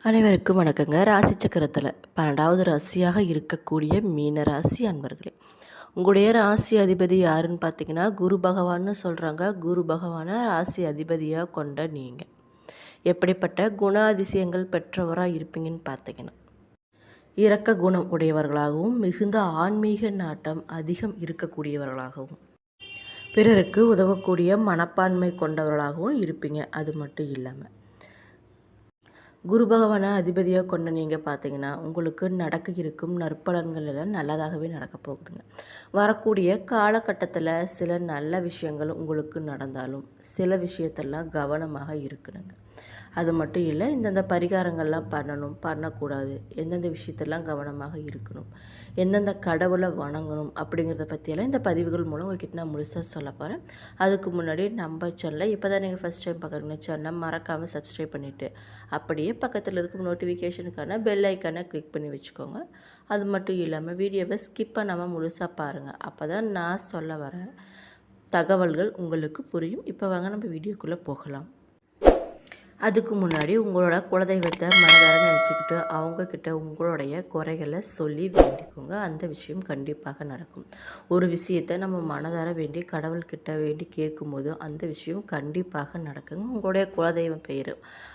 அனைவருக்கும் வணக்கங்க. ராசி சக்கரத்தில் 12வது ராசியாக இருக்கக்கூடிய மீன ராசி அன்பர்களே, உங்களுடைய ராசி அதிபதி யாருன்னு பார்த்தீங்கன்னா குரு பகவான்னு சொல்கிறாங்க. குரு பகவானை ராசி அதிபதியாக கொண்ட நீங்கள் எப்படிப்பட்ட குணாதிசயங்கள் பெற்றவராக இருப்பீங்கன்னு பார்த்தீங்கன்னா, இரக்க குணம் உடையவர்களாகவும் மிகுந்த ஆன்மீக நாட்டம் அதிகம் இருக்கக்கூடியவர்களாகவும் பிறருக்கு உதவக்கூடிய மனப்பான்மை கொண்டவர்களாகவும் இருப்பீங்க. அது மட்டும் இல்லாமல் குரு பகவானை அதிபதியாக கொண்ட நீங்கள் பார்த்தீங்கன்னா உங்களுக்கு நடக்க இருக்கும் நற்பலன்கள் எல்லாம் நல்லதாகவே நடக்க போகுதுங்க. வரக்கூடிய காலகட்டத்தில் சில நல்ல விஷயங்கள் உங்களுக்கு நடந்தாலும் சில விஷயத்தெல்லாம் கவனமாக இருக்கணுங்க. அது மட்டும் இல்லை, இந்தந்த பரிகாரங்கள்லாம் பண்ணணும், பண்ணக்கூடாது, எந்தெந்த விஷயத்தெல்லாம் கவனமாக இருக்கணும், எந்தெந்த கடவுளை வணங்கணும் அப்படிங்கிறத பற்றியெல்லாம் இந்த பதிவுகள் மூலம் உங்ககிட்ட நான் முழுசாக சொல்ல போகிறேன். அதுக்கு முன்னாடி நம்ம சேனலை இப்போ தான் நீங்கள் ஃபஸ்ட் டைம் பார்க்குறீங்க சேனலை மறக்காமல் சப்ஸ்கிரைப் பண்ணிவிட்டு அப்படியே பக்கத்தில் இருக்கும் நோட்டிஃபிகேஷனுக்கான பெல் ஐக்கானை கிளிக் பண்ணி வச்சுக்கோங்க. அது மட்டும் இல்லாமல் வீடியோவை ஸ்கிப் பண்ணாமல் முழுசாக பாருங்கள். அப்போ தான் நான் சொல்ல வர தகவல்கள் உங்களுக்கு புரியும். இப்போ வாங்க நம்ம வீடியோக்குள்ளே போகலாம். அதுக்கு முன்னாடி உங்களோட குலதெய்வத்தை மனதார நினச்சிக்கிட்டு அவங்கக்கிட்ட உங்களுடைய குறைகளை சொல்லி வேண்டிக்கோங்க. அந்த விஷயம் கண்டிப்பாக நடக்கும். ஒரு விஷயத்தை நம்ம மனதார வேண்டி கடவுள்கிட்ட வேண்டி கேட்கும்போது அந்த விஷயம் கண்டிப்பாக நடக்குங்க. உங்களுடைய குலதெய்வம் பெயர்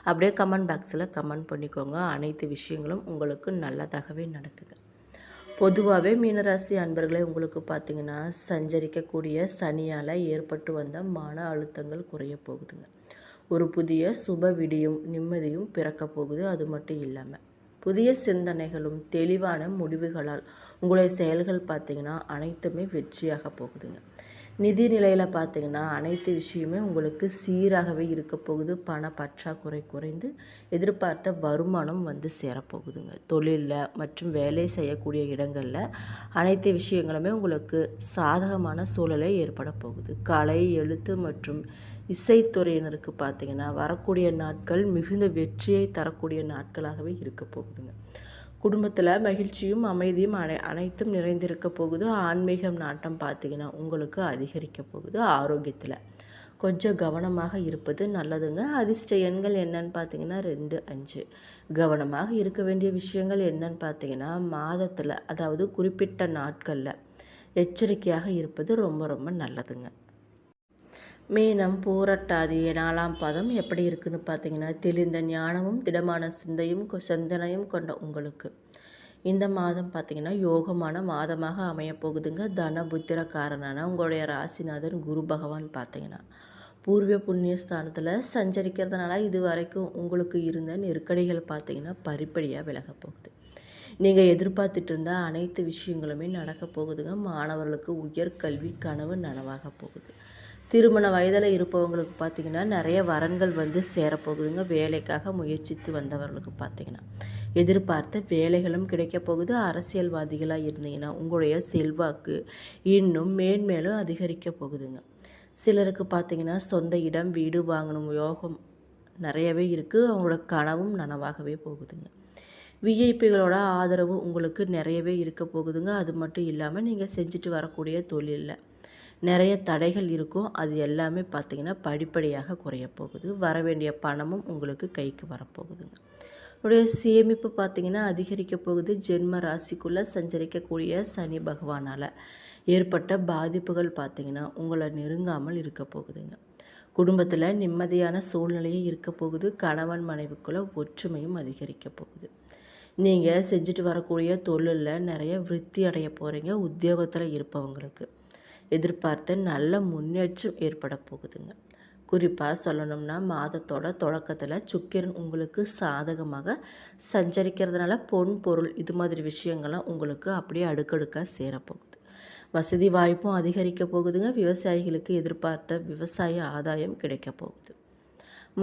அப்படியே கமெண்ட் பாக்ஸில் கமெண்ட் பண்ணிக்கோங்க. அனைத்து விஷயங்களும் உங்களுக்கு நல்லதாகவே நடக்குங்க. பொதுவாகவே மீனராசி அன்பர்களே, உங்களுக்கு பார்த்திங்கன்னா சஞ்சரிக்கக்கூடிய சனியால் ஏற்பட்டு வந்த மன அழுத்தங்கள் குறைய போகுதுங்க. ஒரு புதிய சுப விடியும் நிம்மதியும் பிறக்க போகுது. அது மட்டும் இல்லாமல் புதிய சிந்தனைகளும் தெளிவான முடிவுகளால் உங்களுடைய செயல்கள் பார்த்திங்கன்னா அனைத்துமே வெற்றியாக போகுதுங்க. நிதி நிலையில் பார்த்திங்கன்னா அனைத்து விஷயமே உங்களுக்கு சீராகவே இருக்க போகுது. பண பற்றாக்குறை குறைந்து எதிர்பார்த்த வருமானம் வந்து சேரப்போகுதுங்க. தொழிலில் மற்றும் வேலை செய்யக்கூடிய இடங்களில் அனைத்து விஷயங்களுமே உங்களுக்கு சாதகமான சூழலை ஏற்பட போகுது. கலை, எழுத்து மற்றும் இசைத்துறையினருக்கு பார்த்திங்கன்னா வரக்கூடிய நாட்கள் மிகுந்த வெற்றியை தரக்கூடிய நாட்களாகவே இருக்க போகுதுங்க. குடும்பத்தில் மகிழ்ச்சியும் அமைதியும் அனைத்தும் நிறைந்திருக்க போகுது. ஆன்மீகம் நாட்டம் பார்த்திங்கன்னா உங்களுக்கு அதிகரிக்க போகுது. ஆரோக்கியத்தில் கொஞ்சம் கவனமாக இருப்பது நல்லதுங்க. அதிர்ஷ்ட எண்கள் என்னன்னு பார்த்தீங்கன்னா 2, 5. கவனமாக இருக்க வேண்டிய விஷயங்கள் என்னன்னு பார்த்தீங்கன்னா மாதத்தில் அதாவது குறிப்பிட்ட நாட்களில் எச்சரிக்கையாக இருப்பது ரொம்ப ரொம்ப நல்லதுங்க. மீனம் பூரட்டாதி 4ஆம் பாதம் எப்படி இருக்குன்னு பார்த்தீங்கன்னா தெளிந்த ஞானமும் திடமான சிந்தனையும் கொண்ட உங்களுக்கு இந்த மாதம் பார்த்திங்கன்னா யோகமான மாதமாக அமையப்போகுதுங்க. தன புத்திரக்காரனான உங்களுடைய ராசிநாதன் குரு பகவான் பார்த்திங்கன்னா பூர்வ புண்ணிய ஸ்தானத்தில் சஞ்சரிக்கிறதுனால இது வரைக்கும் உங்களுக்கு இருந்த நெருக்கடிகள் பார்த்திங்கன்னா படிப்படியாக விலக போகுது. நீங்கள் எதிர்பார்த்துட்டு இருந்த அனைத்து விஷயங்களுமே நடக்க போகுதுங்க. மாணவர்களுக்கு உயர்கல்வி கனவு நனவாக போகுது. திருமண வயதில் இருப்பவங்களுக்கு பார்த்திங்கன்னா நிறைய வரன்கள் வந்து சேரப்போகுதுங்க. வேலைக்காக முயற்சித்து வந்தவர்களுக்கு பார்த்திங்கன்னா எதிர்பார்த்த வேலைகளும் கிடைக்க போகுது. அரசியல்வாதிகளாக இருந்தீங்கன்னா உங்களுடைய செல்வாக்கு இன்னும் மேன்மேலும் அதிகரிக்க போகுதுங்க. சிலருக்கு பார்த்திங்கன்னா சொந்த இடம் வீடு வாங்கணும் யோகம் நிறையவே இருக்குது. அவங்களோட கனவும் நனவாகவே போகுதுங்க. விஐபிகளோட ஆதரவு உங்களுக்கு நிறையவே இருக்க போகுதுங்க. அது மட்டும் இல்லாமல் நீங்கள் செஞ்சுட்டு வரக்கூடிய தொழிலில் நிறைய தடைகள் இருக்கும். அது எல்லாமே பார்த்திங்கன்னா படிப்படியாக குறைய போகுது. வர வேண்டிய பணமும் உங்களுக்கு கைக்கு வரப்போகுதுங்க. உடைய சேமிப்பு பார்த்திங்கன்னா அதிகரிக்க போகுது. ஜென்ம ராசிக்குள்ளே சஞ்சரிக்கக்கூடிய சனி பகவானால் ஏற்பட்ட பாதிப்புகள் பார்த்திங்கன்னா உங்களை நெருங்காமல் இருக்க போகுதுங்க. குடும்பத்தில் நிம்மதியான சூழ்நிலையே இருக்க போகுது. கணவன் மனைவிக்குள்ளே ஒற்றுமையும் அதிகரிக்க போகுது. நீங்கள் செஞ்சுட்டு வரக்கூடிய தொழிலில் நிறைய விருத்தி அடைய போகிறீங்க. உத்தியோகத்தில் இருப்பவங்களுக்கு எதிர்பார்த்த நல்ல முன்னேற்றம் ஏற்பட போகுதுங்க. குறிப்பாக சொல்லணும்னா மாதத்தோட தொடக்கத்தில் சுக்கிரன் உங்களுக்கு சாதகமாக சஞ்சரிக்கிறதுனால பொன் பொருள் இது மாதிரி விஷயங்கள்லாம் உங்களுக்கு அப்படியே அடுக்கடுக்காக சேரப்போகுது. வசதி வாய்ப்பும் அதிகரிக்க போகுதுங்க. விவசாயிகளுக்கு எதிர்பார்த்த விவசாய ஆதாயம் கிடைக்க போகுது.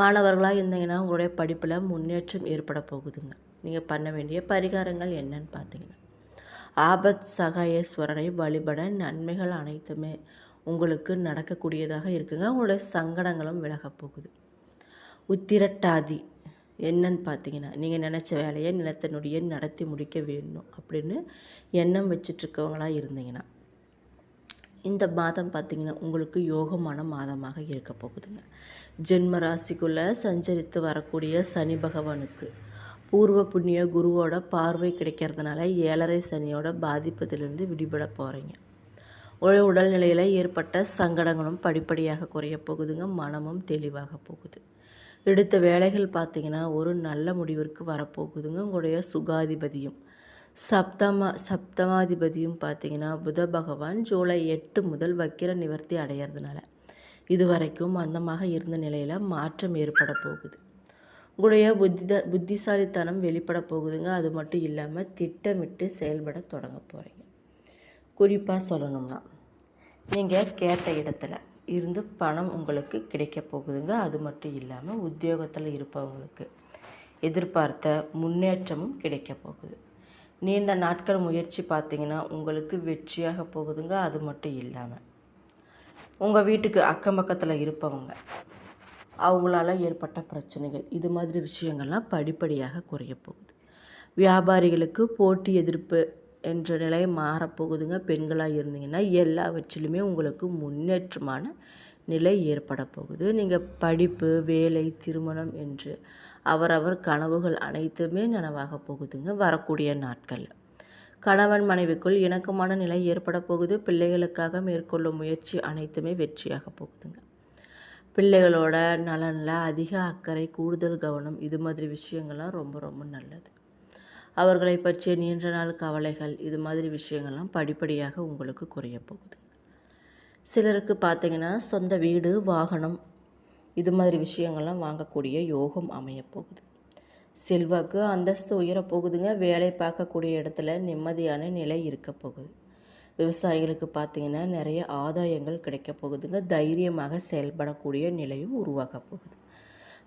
மாணவர்களாக இருந்தீங்கன்னா உங்களுடைய படிப்பில் முன்னேற்றம் ஏற்பட போகுதுங்க. நீங்கள் பண்ண வேண்டிய பரிகாரங்கள் என்னன்னு பார்த்தீங்கன்னா ஆபத் சகாயேஸ்வரரை வழிபட நன்மைகள் அனைத்துமே உங்களுக்கு நடக்கக்கூடியதாக இருக்குங்க. உங்களுடைய சங்கடங்களும் விலக போகுது. உத்திரட்டாதி என்னன்னு பார்த்தீங்கன்னா நீங்கள் நினச்ச வேலையை நிலத்தினுடைய நடத்தி முடிக்க வேணும் அப்படின்னு எண்ணம் வச்சிட்ருக்கவங்களாக இருந்தீங்கன்னா இந்த மாதம் பார்த்திங்கன்னா உங்களுக்கு யோகமான மாதமாக இருக்க போகுதுங்க. ஜென்ம ராசிக்குள்ளே சஞ்சரித்து வரக்கூடிய சனி பகவானுக்கு பூர்வ புண்ணிய குருவோட பார்வை கிடைக்கிறதுனால 7.5 சனியோட பாதிப்பதிலிருந்து விடுபட போகிறீங்க. உடல்நிலையில் ஏற்பட்ட சங்கடங்களும் படிப்படியாக குறைய போகுதுங்க. மனமும் தெளிவாக போகுது. எடுத்த வேலைகள் பார்த்திங்கன்னா ஒரு நல்ல முடிவிற்கு வரப்போகுதுங்க. உங்களுடைய சுகாதிபதியும் சப்தமாதிபதியும் பார்த்திங்கன்னா புத பகவான் ஜூலை 8 முதல் வக்கிர நிவர்த்தி அடையிறதுனால இதுவரைக்கும் மந்தமாக இருந்த நிலையில் மாற்றம் ஏற்பட போகுது. உங்களுடைய புத்திசாலித்தனம் வெளிப்பட போகுதுங்க. அது மட்டும் இல்லாமல் திட்டமிட்டு செயல்பட தொடங்க போகிறீங்க. குறிப்பாக சொல்லணும்னா நீங்கள் கேட்ட இடத்துல இருந்து பணம் உங்களுக்கு கிடைக்க போகுதுங்க. அது மட்டும் இல்லாமல் உத்தியோகத்தில் இருப்பவங்களுக்கு எதிர்பார்த்த முன்னேற்றமும் கிடைக்க போகுது. நீண்ட நாட்கள் முயற்சி பார்த்திங்கன்னா உங்களுக்கு வெற்றியாக போகுதுங்க. அது மட்டும் இல்லாமல் உங்கள் வீட்டுக்கு அக்கம் பக்கத்தில் இருப்பவங்க அவங்களால ஏற்பட்ட பிரச்சனைகள் இது மாதிரி விஷயங்கள்லாம் படிப்படியாக குறைய போகுது. வியாபாரிகளுக்கு போட்டி எதிர்ப்பு என்ற நிலை மாறப்போகுதுங்க. பெண்களாக இருந்தீங்கன்னா எல்லாவற்றிலுமே உங்களுக்கு முன்னேற்றமான நிலை ஏற்பட போகுது. நீங்கள் படிப்பு, வேலை, திருமணம் என்று அவரவர் கனவுகள் அனைத்துமே நனவாக போகுதுங்க. வரக்கூடிய நாட்களில் கணவன் மனைவிக்குள் இணக்கமான நிலை ஏற்பட போகுது. பிள்ளைகளுக்காக மேற்கொள்ளும் முயற்சி அனைத்துமே வெற்றியாக போகுதுங்க. பிள்ளைகளோட நலனில் அதிக அக்கறை, கூடுதல் கவனம் இது மாதிரி விஷயங்கள்லாம் ரொம்ப ரொம்ப நல்லது. அவர்களை பற்றிய நீண்ட நாள் கவலைகள் இது மாதிரி விஷயங்கள்லாம் படிப்படியாக உங்களுக்கு குறைய போகுது. சிலருக்கு பார்த்திங்கன்னா சொந்த வீடு, வாகனம் இது மாதிரி விஷயங்கள்லாம் வாங்கக்கூடிய யோகம் அமையப்போகுது. செல்வாக்கு, அந்தஸ்து உயரப்போகுதுங்க. வேலை பார்க்கக்கூடிய இடத்துல நிம்மதியான நிலை இருக்க போகுது. விவசாயிகளுக்கு பார்த்திங்கன்னா நிறைய ஆதாயங்கள் கிடைக்க போகுதுங்க. தைரியமாக செயல்படக்கூடிய நிலையும் உருவாக போகுது.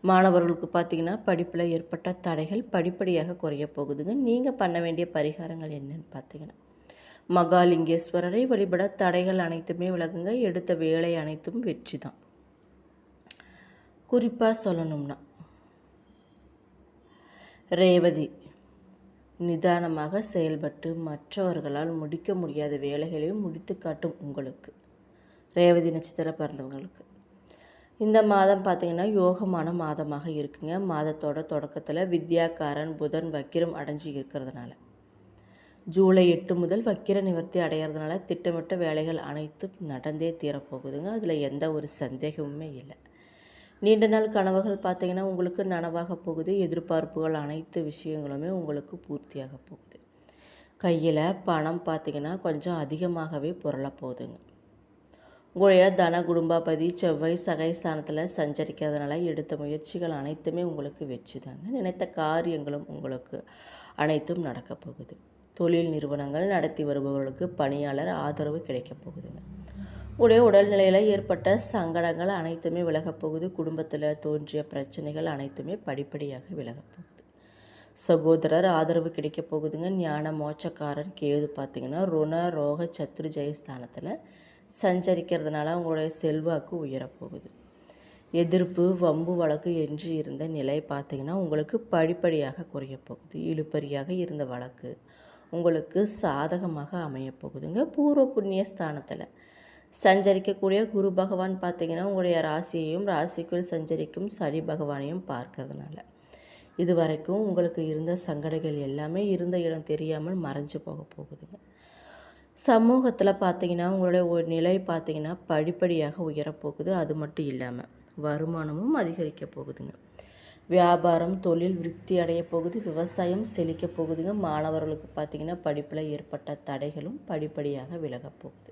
மாணவர்களுக்கு பார்த்திங்கன்னா படிப்பில் ஏற்பட்ட தடைகள் படிப்படியாக குறைய போகுதுங்க. நீங்கள் பண்ண வேண்டிய பரிகாரங்கள் என்னன்னு பார்த்திங்கன்னா மகாலிங்கேஸ்வரரை வழிபட தடைகள் அனைத்துமே விலகுங்க. எடுத்த வேலை அனைத்தும் வெற்றி தான். குறிப்பாக சொல்லணும்னா ரேவதி நிதானமாக செயல்பட்டு மற்றவர்களால் முடிக்க முடியாத வேலைகளையும் முடித்து காட்டும் உங்களுக்கு, ரேவதி நட்சத்திர பிறந்தவங்களுக்கு இந்த மாதம் பார்த்திங்கன்னா யோகமான மாதமாக இருக்குங்க. மாதத்தோட தொடக்கத்தில் வித்யாக்காரன் புதன் வக்கிரம் அடைஞ்சு இருக்கிறதுனால ஜூலை 8 முதல் வக்கிர நிவர்த்தி அடைகிறதுனால திட்டமிட்ட வேலைகள் அனைத்தும் நடந்தே தீரப்போகுதுங்க. அதில் எந்த ஒரு சந்தேகமுமே இல்லை. நீண்ட நாள் கனவுகள் பார்த்திங்கன்னா உங்களுக்கு நனவாக போகுது. எதிர்பார்ப்புகள் அனைத்து விஷயங்களுமே உங்களுக்கு பூர்த்தியாக போகுது. கையில் பணம் பார்த்திங்கன்னா கொஞ்சம் அதிகமாகவே புரள போகுதுங்க. உங்களுடைய தன குடும்பாபதி செவ்வாய் சகைஸ்தானத்தில் சஞ்சரிக்கிறதுனால எடுத்த முயற்சிகள் அனைத்துமே உங்களுக்கு வெற்றி தாங்க. நினைத்த காரியங்களும் உங்களுக்கு அனைத்தும் நடக்க போகுது. தொழில் நிறுவனங்கள் நடத்தி வருபவர்களுக்கு பணியாளர் ஆதரவு கிடைக்க போகுதுங்க. உடைய உடல்நிலையில் ஏற்பட்ட சங்கடங்கள் அனைத்துமே விலகப் போகுது. குடும்பத்தில் தோன்றிய பிரச்சனைகள் அனைத்துமே படிப்படியாக விலகப் போகுது. சகோதரர் ஆதரவு கிடைக்க போகுதுங்க. ஞான மோட்சக்காரன் கேது பார்த்திங்கன்னா ருண ரோக சத்ரு ஜெயஸ்தானத்தில் சஞ்சரிக்கிறதுனால உங்களுடைய செல்வாக்கு உயரப்போகுது. எதிர்ப்பு, வம்பு, வழக்கு என்று இருந்த நிலை பார்த்திங்கன்னா உங்களுக்கு படிப்படியாக குறைய போகுது. இழுபறியாக இருந்த வழக்கு உங்களுக்கு சாதகமாக அமையப்போகுதுங்க. பூர்வ புண்ணிய ஸ்தானத்தில் சஞ்சரிக்கக்கூடிய குரு பகவான் பார்த்திங்கன்னா உங்களுடைய ராசியையும் ராசிக்குள் சஞ்சரிக்கும் சனி பகவானையும் பார்க்கறதுனால இதுவரைக்கும் உங்களுக்கு இருந்த சங்கடங்கள் எல்லாமே இருந்த இடம் தெரியாமல் மறைஞ்சு போக போகுதுங்க. சமூகத்தில் பார்த்திங்கன்னா உங்களுடைய ஒரு நிலை பார்த்திங்கன்னா படிப்படியாக உயரப்போகுது. அது மட்டும் இல்லாமல் வருமானமும் அதிகரிக்க போகுதுங்க. வியாபாரம், தொழில் விருத்தி அடைய போகுது. விவசாயம் செழிக்க போகுதுங்க. மாணவர்களுக்கு பார்த்திங்கன்னா படிப்பில் ஏற்பட்ட தடைகளும் படிப்படியாக விலகப் போகுது.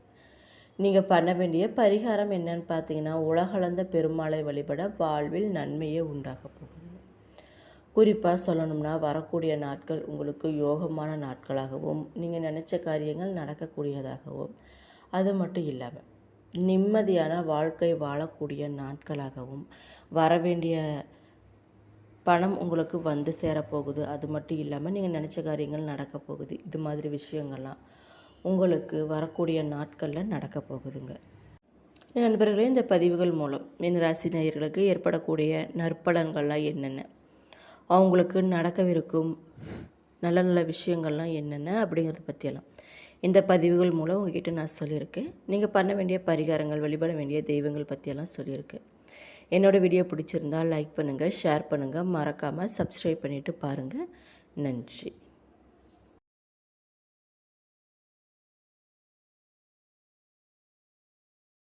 நீங்கள் பண்ண வேண்டிய பரிகாரம் என்னன்னு பார்த்தீங்கன்னா உலகளந்த பெருமாளை வழிபட வாழ்வில் நன்மையே உண்டாக போகுது. குறிப்பாக சொல்லணும்னா வரக்கூடிய நாட்கள் உங்களுக்கு யோகமான நாட்களாகவும் நீங்கள் நினச்ச காரியங்கள் நடக்கக்கூடியதாகவும் அது மட்டும் இல்லாமல் நிம்மதியான வாழ்க்கை வாழக்கூடிய நாட்களாகவும் வரவேண்டிய பணம் உங்களுக்கு வந்து சேரப்போகுது. அது மட்டும் இல்லாமல் நீங்கள் நினச்ச காரியங்கள் நடக்க போகுது. இது மாதிரி விஷயங்கள்லாம் உங்களுக்கு வரக்கூடிய நாட்களில் நடக்க போகுதுங்க. நண்பர்களே, இந்த பதிவுகள் மூலம் மீனராசி நேயர்களுக்கு ஏற்படக்கூடிய நற்பலன்கள்லாம் என்னென்ன, அவங்களுக்கு நடக்கவிருக்கும் நல்ல நல்ல விஷயங்கள்லாம் என்னென்ன அப்படிங்கிறத பற்றியெல்லாம் இந்த பதிவுகள் மூலம் உங்ககிட்ட நான் சொல்லியிருக்கேன். நீங்கள் பண்ண வேண்டிய பரிகாரங்கள், வழிபட வேண்டிய தெய்வங்கள் பற்றியெல்லாம் சொல்லியிருக்கேன். என்னோடய வீடியோ பிடிச்சிருந்தால் லைக் பண்ணுங்கள், ஷேர் பண்ணுங்கள், மறக்காமல் சப்ஸ்கிரைப் பண்ணிவிட்டு பாருங்கள். நன்றி.